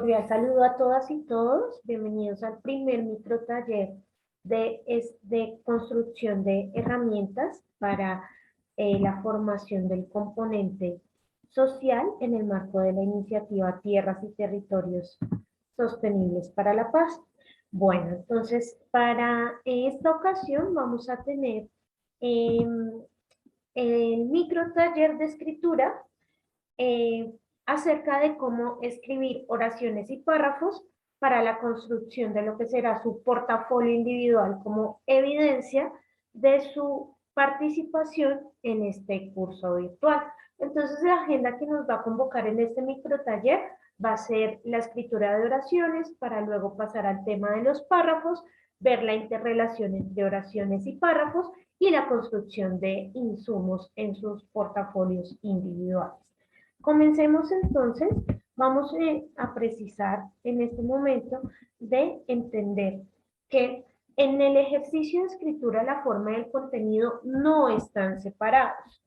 Cordial saludo a todas y todos. Bienvenidos al primer microtaller de construcción de herramientas para la formación del componente social en el marco de la iniciativa Tierras y Territorios Sostenibles para la Paz. Bueno, entonces para esta ocasión vamos a tener eh, el microtaller de escritura eh, acerca de cómo escribir oraciones y párrafos para la construcción de lo que será su portafolio individual como evidencia de su participación en este curso virtual. Entonces, la agenda que nos va a convocar en este microtaller va a ser la escritura de oraciones para luego pasar al tema de los párrafos, ver la interrelación entre oraciones y párrafos y la construcción de insumos en sus portafolios individuales. Comencemos entonces, vamos a precisar en este momento de entender que en el ejercicio de escritura la forma y el contenido no están separados.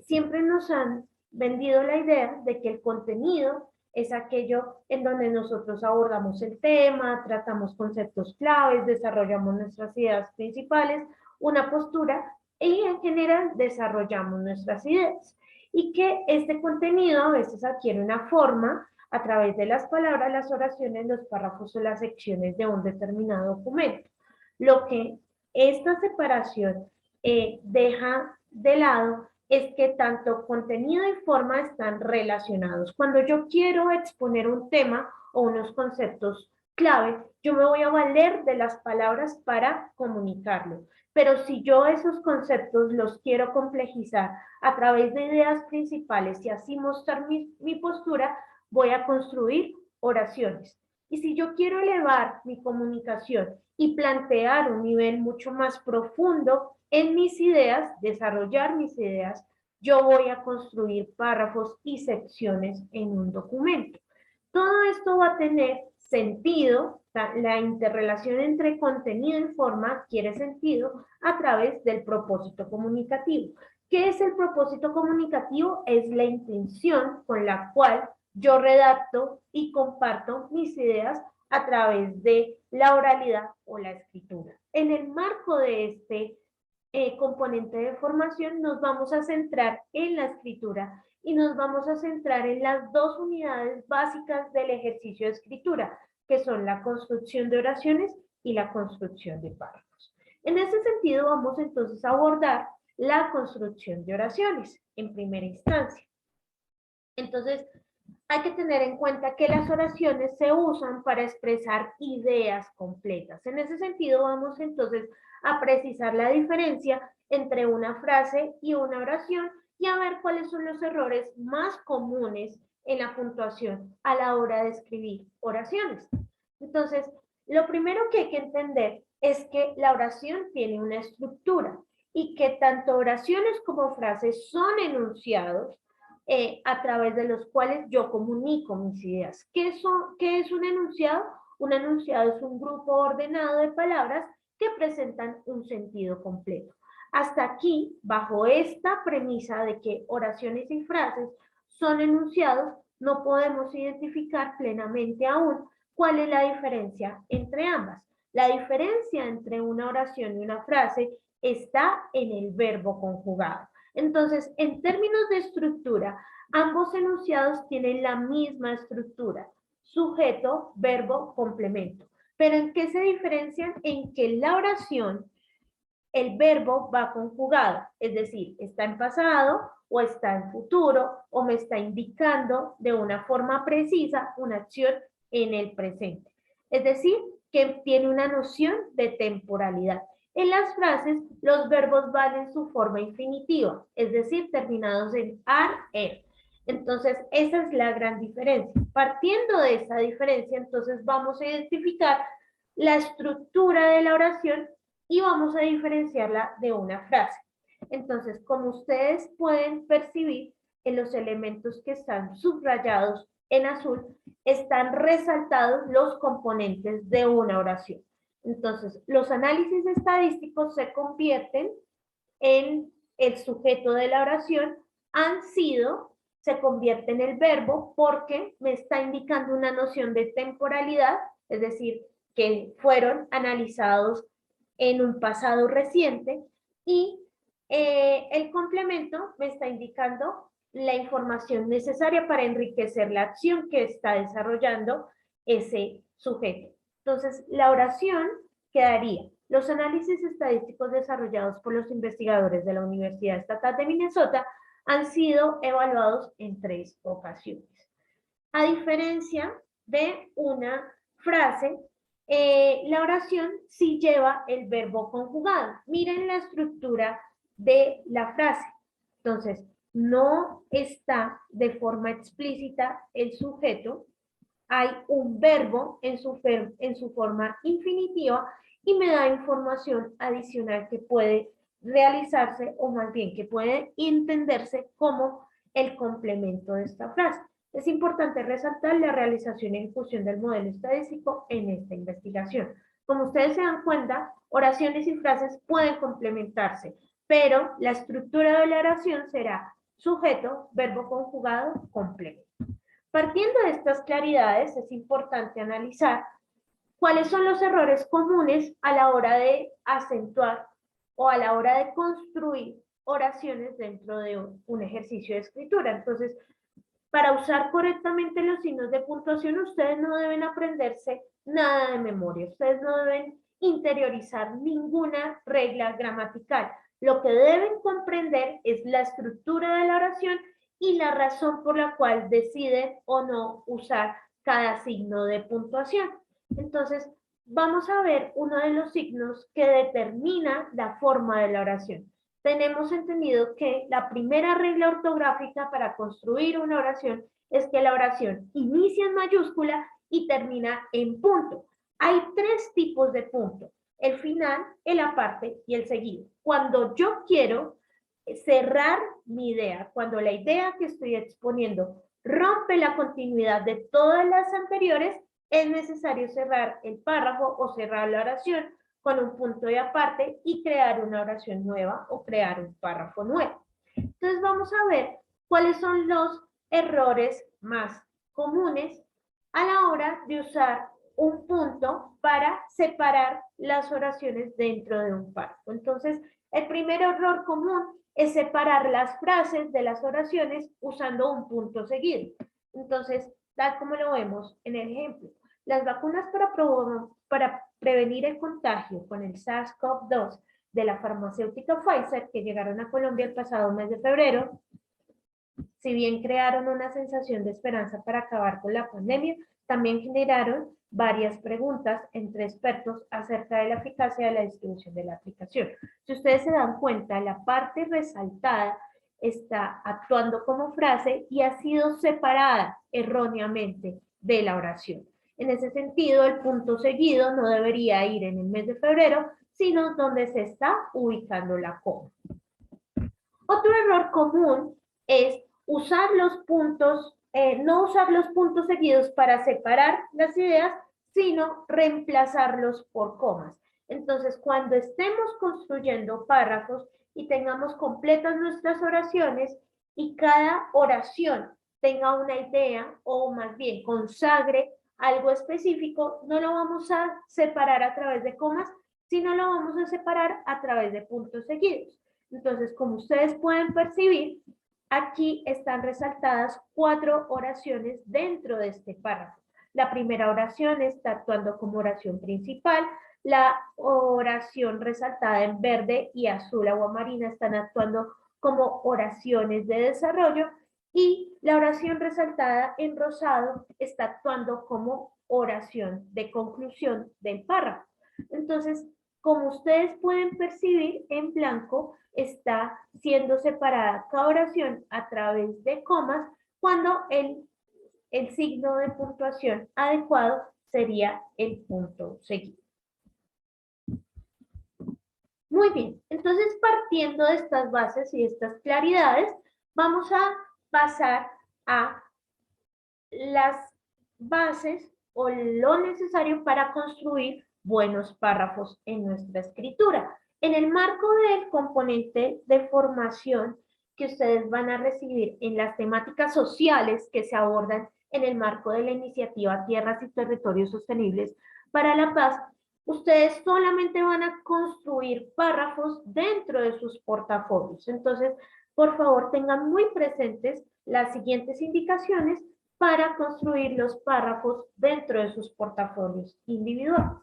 Siempre nos han vendido la idea de que el contenido es aquello en donde nosotros abordamos el tema, tratamos conceptos claves, desarrollamos nuestras ideas principales, una postura y en general desarrollamos nuestras ideas. Y que este contenido a veces adquiere una forma a través de las palabras, las oraciones, los párrafos o las secciones de un determinado documento. Lo que esta separación deja de lado es que tanto contenido y forma están relacionados. Cuando yo quiero exponer un tema o unos conceptos clave, yo me voy a valer de las palabras para comunicarlo. Pero si yo esos conceptos los quiero complejizar a través de ideas principales y así mostrar mi postura, voy a construir oraciones. Y si yo quiero elevar mi comunicación y plantear un nivel mucho más profundo en mis ideas, desarrollar mis ideas, yo voy a construir párrafos y secciones en un documento. Todo esto va a tener sentido, la interrelación entre contenido y forma adquiere sentido a través del propósito comunicativo. ¿Qué es el propósito comunicativo? Es la intención con la cual yo redacto y comparto mis ideas a través de la oralidad o la escritura. En el marco de este componente de formación nos vamos a centrar en la escritura y nos vamos a centrar en las dos unidades básicas del ejercicio de escritura, que son la construcción de oraciones y la construcción de párrafos. En ese sentido vamos entonces a abordar la construcción de oraciones en primera instancia. Entonces, hay que tener en cuenta que las oraciones se usan para expresar ideas completas. En ese sentido, vamos entonces a precisar la diferencia entre una frase y una oración y a ver cuáles son los errores más comunes en la puntuación a la hora de escribir oraciones. Entonces, lo primero que hay que entender es que la oración tiene una estructura y que tanto oraciones como frases son enunciados a través de los cuales yo comunico mis ideas. ¿Qué es un enunciado? Un enunciado es un grupo ordenado de palabras que presentan un sentido completo. Hasta aquí, bajo esta premisa de que oraciones y frases son enunciados, no podemos identificar plenamente aún cuál es la diferencia entre ambas. La diferencia entre una oración y una frase está en el verbo conjugado. Entonces, en términos de estructura, ambos enunciados tienen la misma estructura, sujeto, verbo, complemento. Pero ¿en qué se diferencian? En que la oración, el verbo va conjugado, es decir, está en pasado o está en futuro o me está indicando de una forma precisa una acción en el presente. Es decir, que tiene una noción de temporalidad. En las frases, los verbos van en su forma infinitiva, es decir, terminados en ar, er. Entonces, esa es la gran diferencia. Partiendo de esa diferencia, entonces vamos a identificar la estructura de la oración y vamos a diferenciarla de una frase. Entonces, como ustedes pueden percibir, en los elementos que están subrayados en azul, están resaltados los componentes de una oración. Entonces, los análisis estadísticos se convierten en el sujeto de la oración, han sido se convierte en el verbo porque me está indicando una noción de temporalidad, es decir, que fueron analizados en un pasado reciente, y el complemento me está indicando la información necesaria para enriquecer la acción que está desarrollando ese sujeto. Entonces, la oración quedaría: los análisis estadísticos desarrollados por los investigadores de la Universidad Estatal de Minnesota han sido evaluados en 3 ocasiones. A diferencia de una frase, la oración sí lleva el verbo conjugado. Miren la estructura de la frase. Entonces, no está de forma explícita el sujeto, hay un verbo en su forma infinitiva y me da información adicional que puede realizarse, o más bien que puede entenderse como el complemento de esta frase. Es importante resaltar la realización y ejecución del modelo estadístico en esta investigación. Como ustedes se dan cuenta, oraciones y frases pueden complementarse, pero la estructura de la oración será sujeto, verbo conjugado, complemento. Partiendo de estas claridades, es importante analizar cuáles son los errores comunes a la hora de acentuar o a la hora de construir oraciones dentro de un ejercicio de escritura. Entonces, para usar correctamente los signos de puntuación, ustedes no deben aprenderse nada de memoria, ustedes no deben interiorizar ninguna regla gramatical. Lo que deben comprender es la estructura de la oración y la razón por la cual deciden o no usar cada signo de puntuación. Entonces, vamos a ver uno de los signos que determina la forma de la oración. Tenemos entendido que la primera regla ortográfica para construir una oración es que la oración inicia en mayúscula y termina en punto. Hay 3 tipos de punto: el final, el aparte y el seguido. Cuando yo quiero cerrar mi idea, cuando la idea que estoy exponiendo rompe la continuidad de todas las anteriores, es necesario cerrar el párrafo o cerrar la oración con un punto y aparte y crear una oración nueva o crear un párrafo nuevo. Entonces vamos a ver cuáles son los errores más comunes a la hora de usar un punto para separar las oraciones dentro de un párrafo. Entonces, el primer error común es separar las frases de las oraciones usando un punto seguido. Entonces, tal como lo vemos en el ejemplo, las vacunas para prevenir el contagio con el SARS-CoV-2 de la farmacéutica Pfizer, que llegaron a Colombia el pasado mes de febrero, si bien crearon una sensación de esperanza para acabar con la pandemia, también generaron varias preguntas entre expertos acerca de la eficacia de la distribución de la aplicación. Si ustedes se dan cuenta, la parte resaltada está actuando como frase y ha sido separada erróneamente de la oración. En ese sentido, el punto seguido no debería ir en el mes de febrero, sino donde se está ubicando la coma. Otro error común es usar los puntos, no usar los puntos seguidos para separar las ideas, sino reemplazarlos por comas. Entonces, cuando estemos construyendo párrafos y tengamos completas nuestras oraciones y cada oración tenga una idea o más bien consagre algo específico, no lo vamos a separar a través de comas, sino lo vamos a separar a través de puntos seguidos. Entonces, como ustedes pueden percibir, aquí están resaltadas 4 oraciones dentro de este párrafo. La primera oración está actuando como oración principal, la oración resaltada en verde y azul aguamarina están actuando como oraciones de desarrollo, y la oración resaltada en rosado está actuando como oración de conclusión del párrafo. Entonces, como ustedes pueden percibir, en blanco está siendo separada cada oración a través de comas, cuando el signo de puntuación adecuado sería el punto seguido. Muy bien, entonces partiendo de estas bases y estas claridades, vamos a pasar a las bases o lo necesario para construir buenos párrafos en nuestra escritura. En el marco del componente de formación que ustedes van a recibir en las temáticas sociales que se abordan en el marco de la iniciativa Tierras y Territorios Sostenibles para la Paz, ustedes solamente van a construir párrafos dentro de sus portafolios. Entonces, por favor, tengan muy presentes las siguientes indicaciones para construir los párrafos dentro de sus portafolios individuales.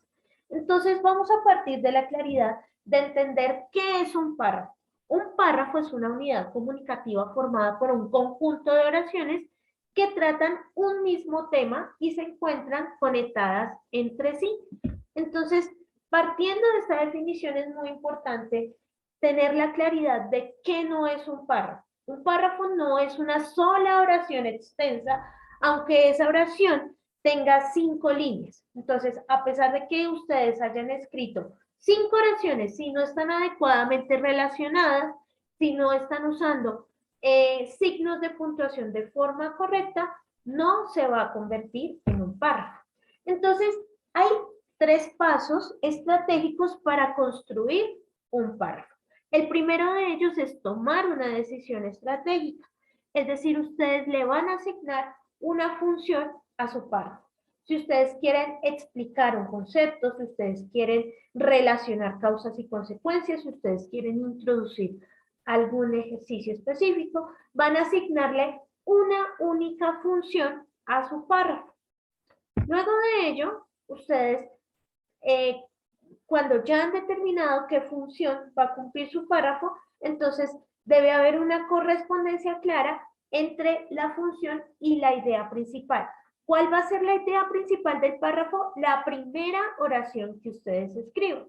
Entonces, vamos a partir de la claridad de entender qué es un párrafo. Un párrafo es una unidad comunicativa formada por un conjunto de oraciones que tratan un mismo tema y se encuentran conectadas entre sí. Entonces, partiendo de esta definición es muy importante tener la claridad de qué no es un párrafo. Un párrafo no es una sola oración extensa, aunque esa oración tenga 5 líneas. Entonces, a pesar de que ustedes hayan escrito 5 oraciones, si no están adecuadamente relacionadas, si no están usando signos de puntuación de forma correcta, no se va a convertir en un párrafo. Entonces, hay 3 pasos estratégicos para construir un párrafo. El primero de ellos es tomar una decisión estratégica, es decir, ustedes le van a asignar una función a su párrafo. Si ustedes quieren explicar un concepto, si ustedes quieren relacionar causas y consecuencias, si ustedes quieren introducir algún ejercicio específico, van a asignarle una única función a su párrafo. Luego de ello, ustedes, cuando ya han determinado qué función va a cumplir su párrafo, entonces debe haber una correspondencia clara entre la función y la idea principal. ¿Cuál va a ser la idea principal del párrafo? La primera oración que ustedes escriban.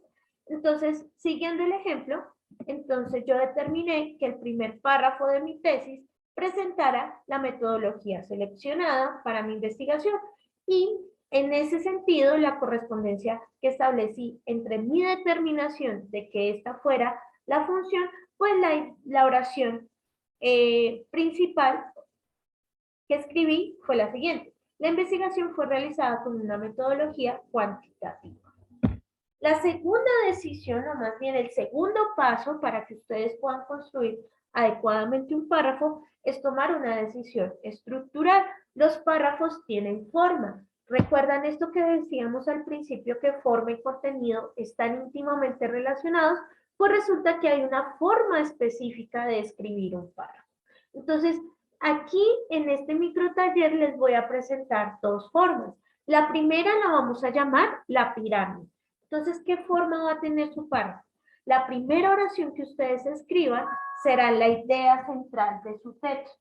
Entonces, siguiendo el ejemplo, entonces yo determiné que el primer párrafo de mi tesis presentara la metodología seleccionada para mi investigación y en ese sentido la correspondencia que establecí entre mi determinación de que esta fuera la función, pues la oración principal que escribí fue la siguiente. La investigación fue realizada con una metodología cuantitativa. La segunda decisión, o más bien el segundo paso para que ustedes puedan construir adecuadamente un párrafo, es tomar una decisión estructural. Los párrafos tienen forma. ¿Recuerdan esto que decíamos al principio, que forma y contenido están íntimamente relacionados? Pues resulta que hay una forma específica de escribir un párrafo. Entonces, aquí en este microtaller les voy a presentar 2 formas. La primera la vamos a llamar la pirámide. Entonces, ¿qué forma va a tener su párrafo? La primera oración que ustedes escriban será la idea central de su texto,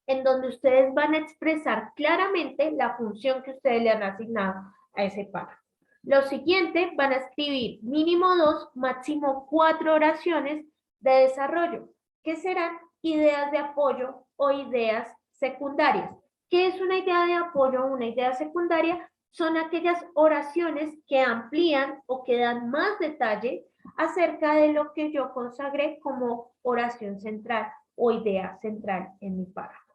en donde ustedes van a expresar claramente la función que ustedes le han asignado a ese párrafo. Lo siguiente, van a escribir mínimo 2, máximo 4 oraciones de desarrollo, que serán ideas de apoyo o ideas secundarias. ¿Qué es una idea de apoyo o una idea secundaria? Son aquellas oraciones que amplían o que dan más detalle acerca de lo que yo consagré como oración central o idea central en mi párrafo.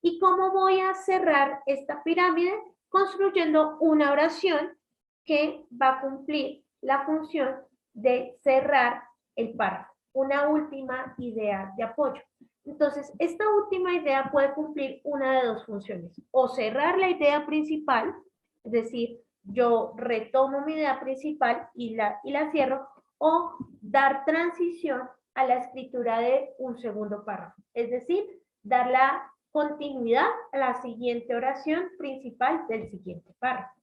¿Y cómo voy a cerrar esta pirámide? Construyendo una oración que va a cumplir la función de cerrar el párrafo. Una última idea de apoyo. Entonces, esta última idea puede cumplir una de 2 funciones. O cerrar la idea principal, es decir, yo retomo mi idea principal y la cierro, o dar transición a la escritura de un segundo párrafo. Es decir, dar la continuidad a la siguiente oración principal del siguiente párrafo.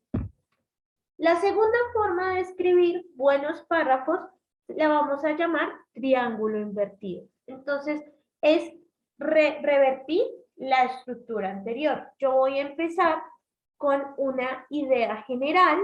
La segunda forma de escribir buenos párrafos la vamos a llamar triángulo invertido. Entonces, es revertir la estructura anterior. Yo voy a empezar con una idea general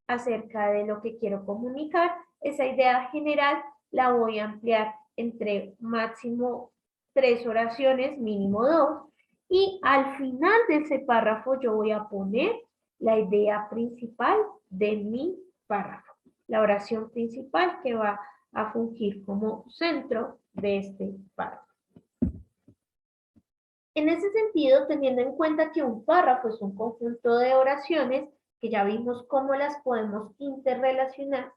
acerca de lo que quiero comunicar. Esa idea general la voy a ampliar entre máximo 3 oraciones, mínimo 2, y al final de ese párrafo yo voy a poner la idea principal de mi párrafo, la oración principal que va a fungir como centro de este párrafo. En ese sentido, teniendo en cuenta que un párrafo es un conjunto de oraciones, que ya vimos cómo las podemos interrelacionar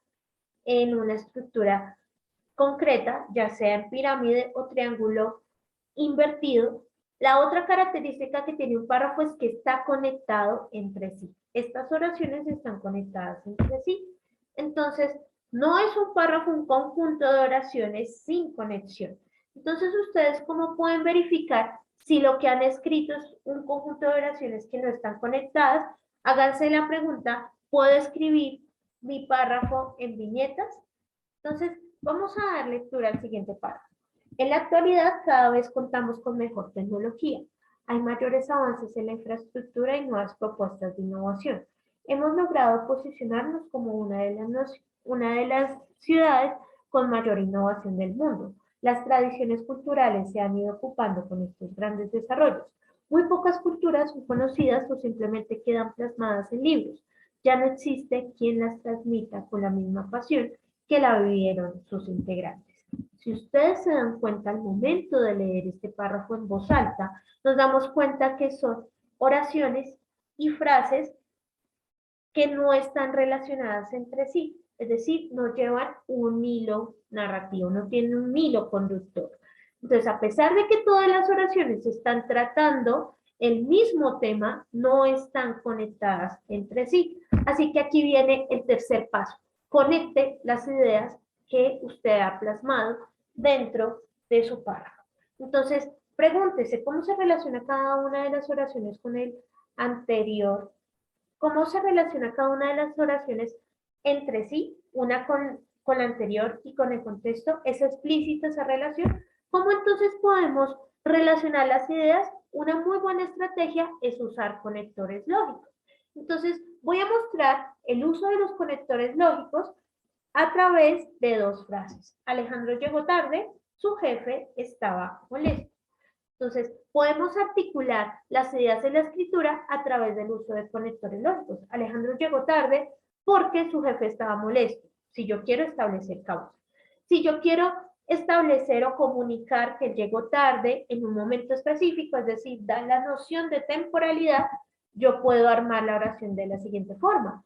en una estructura concreta, ya sea en pirámide o triángulo invertido. La otra característica que tiene un párrafo es que está conectado entre sí. Estas oraciones están conectadas entre sí. Entonces, no es un párrafo, un conjunto de oraciones sin conexión. Entonces, ustedes, ¿cómo pueden verificar si lo que han escrito es un conjunto de oraciones que no están conectadas? Háganse la pregunta, ¿puedo escribir mi párrafo en viñetas? Entonces, vamos a dar lectura al siguiente párrafo. En la actualidad, cada vez contamos con mejor tecnología. Hay mayores avances en la infraestructura y nuevas propuestas de innovación. Hemos logrado posicionarnos como una de las ciudades con mayor innovación del mundo. Las tradiciones culturales se han ido ocupando con estos grandes desarrollos. Muy pocas culturas son conocidas o simplemente quedan plasmadas en libros. Ya no existe quien las transmita con la misma pasión que la vivieron sus integrantes. Si ustedes se dan cuenta al momento de leer este párrafo en voz alta, nos damos cuenta que son oraciones y frases que no están relacionadas entre sí, es decir, no llevan un hilo narrativo, no tienen un hilo conductor. Entonces, a pesar de que todas las oraciones están tratando el mismo tema, no están conectadas entre sí. Así que aquí viene el tercer paso. Conecte las ideas que usted ha plasmado dentro de su párrafo. Entonces, pregúntese cómo se relaciona cada una de las oraciones con el anterior, cómo se relaciona cada una de las oraciones entre sí, una con la anterior y con el contexto. ¿Es explícita esa relación? ¿Cómo entonces podemos relacionar las ideas? Una muy buena estrategia es usar conectores lógicos. Entonces, voy a mostrar el uso de los conectores lógicos a través de dos frases. Alejandro llegó tarde, su jefe estaba molesto. Entonces, podemos articular las ideas de la escritura a través del uso de conectores lógicos. Alejandro llegó tarde porque su jefe estaba molesto. Si yo quiero establecer causa. Si yo quiero establecer o comunicar que llegó tarde en un momento específico, es decir, da la noción de temporalidad, yo puedo armar la oración de la siguiente forma.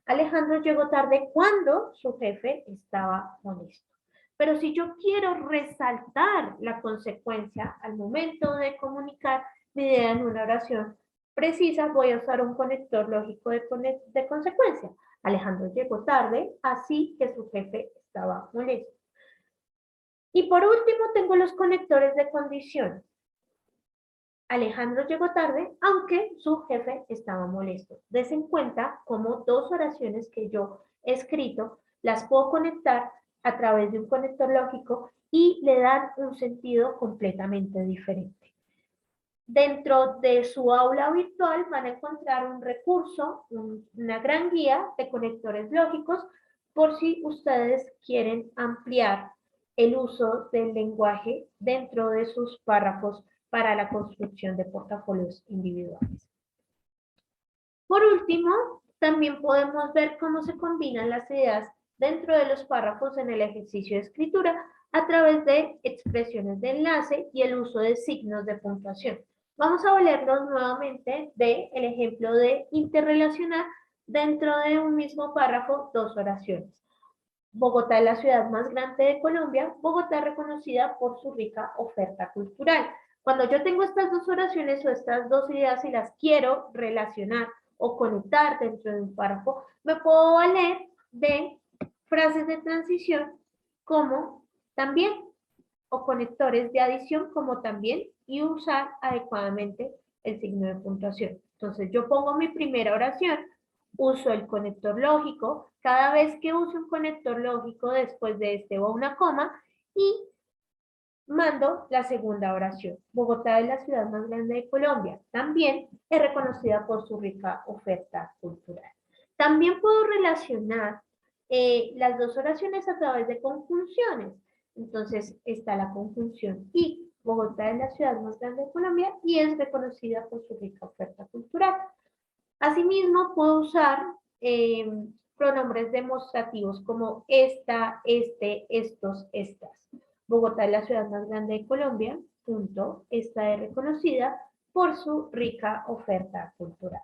Alejandro llegó tarde cuando su jefe estaba molesto. Pero si yo quiero resaltar la consecuencia al momento de comunicar mi idea en una oración precisa, voy a usar un conector lógico de consecuencia. Alejandro llegó tarde, así que su jefe estaba molesto. Y por último, tengo los conectores de condición. Alejandro llegó tarde, aunque su jefe estaba molesto. Des en cuenta cómo dos oraciones que yo he escrito las puedo conectar a través de un conector lógico y le dan un sentido completamente diferente. Dentro de su aula virtual van a encontrar un recurso, una gran guía de conectores lógicos por si ustedes quieren ampliar el uso del lenguaje dentro de sus párrafos para la construcción de portafolios individuales. Por último, también podemos ver cómo se combinan las ideas dentro de los párrafos en el ejercicio de escritura a través de expresiones de enlace y el uso de signos de puntuación. Vamos a valernos nuevamente del ejemplo de interrelacionar dentro de un mismo párrafo dos oraciones. Bogotá es la ciudad más grande de Colombia. Bogotá es reconocida por su rica oferta cultural. Cuando yo tengo estas dos oraciones o estas dos ideas y las quiero relacionar o conectar dentro de un párrafo, me puedo valer de frases de transición como también o conectores de adición como también y usar adecuadamente el signo de puntuación. Entonces yo pongo mi primera oración, uso el conector lógico, cada vez que use un conector lógico después de este va una coma y mando la segunda oración. Bogotá es la ciudad más grande de Colombia. También es reconocida por su rica oferta cultural. También puedo relacionar las dos oraciones a través de conjunciones. Entonces está la conjunción y Bogotá es la ciudad más grande de Colombia y es reconocida por su rica oferta cultural. Asimismo, puedo usar pronombres demostrativos como esta, este, estos, estas. Bogotá es la ciudad más grande de Colombia, punto. Esta es reconocida por su rica oferta cultural.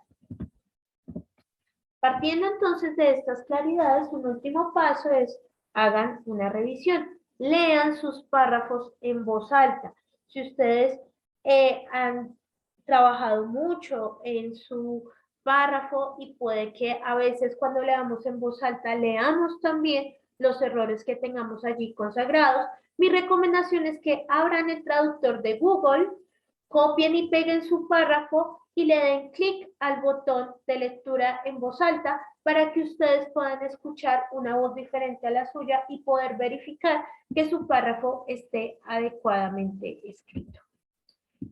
Partiendo entonces de estas claridades, un último paso es hagan una revisión. lean sus párrafos en voz alta. Si ustedes han trabajado mucho en su párrafo y puede que a veces cuando leamos en voz alta leamos también los errores que tengamos allí consagrados, mi recomendación es que abran el traductor de Google, copien y peguen su párrafo y le den clic al botón de lectura en voz alta para que ustedes puedan escuchar una voz diferente a la suya y poder verificar que su párrafo esté adecuadamente escrito.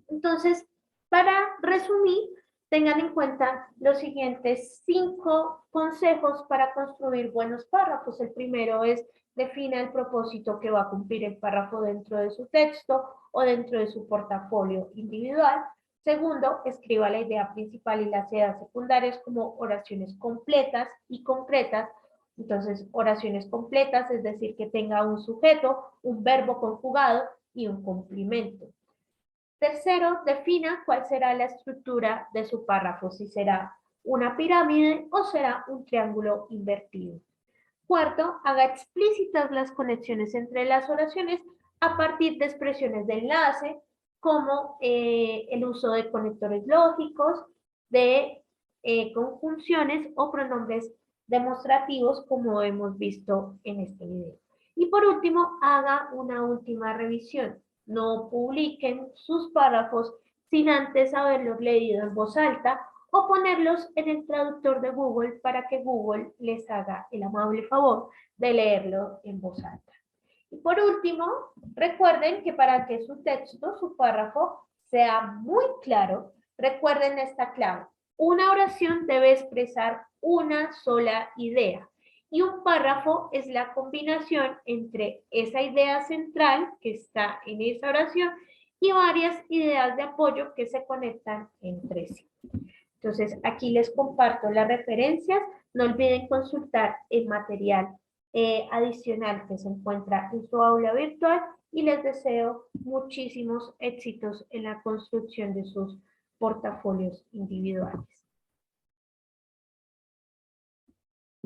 Entonces, para resumir, tengan en cuenta los siguientes 5 consejos para construir buenos párrafos. El primero es defina el propósito que va a cumplir el párrafo dentro de su texto o dentro de su portafolio individual. Segundo, escriba la idea principal y las ideas secundarias como oraciones completas y concretas. Entonces, oraciones completas, es decir, que tenga un sujeto, un verbo conjugado y un complemento. Tercero, defina cuál será la estructura de su párrafo, si será una pirámide o será un triángulo invertido. Cuarto, haga explícitas las conexiones entre las oraciones a partir de expresiones de enlace, como el uso de conectores lógicos, de conjunciones o pronombres demostrativos, como hemos visto en este video. Y por último, haga una última revisión. No publiquen sus párrafos sin antes haberlos leído en voz alta o ponerlos en el traductor de Google para que Google les haga el amable favor de leerlo en voz alta. Y por último, recuerden que para que su texto, su párrafo, sea muy claro, recuerden esta clave. Una oración debe expresar una sola idea y un párrafo es la combinación entre esa idea central que está en esa oración y varias ideas de apoyo que se conectan entre sí. Entonces, aquí les comparto las referencias. No olviden consultar el material adicional que se encuentra en su aula virtual y les deseo muchísimos éxitos en la construcción de sus portafolios individuales.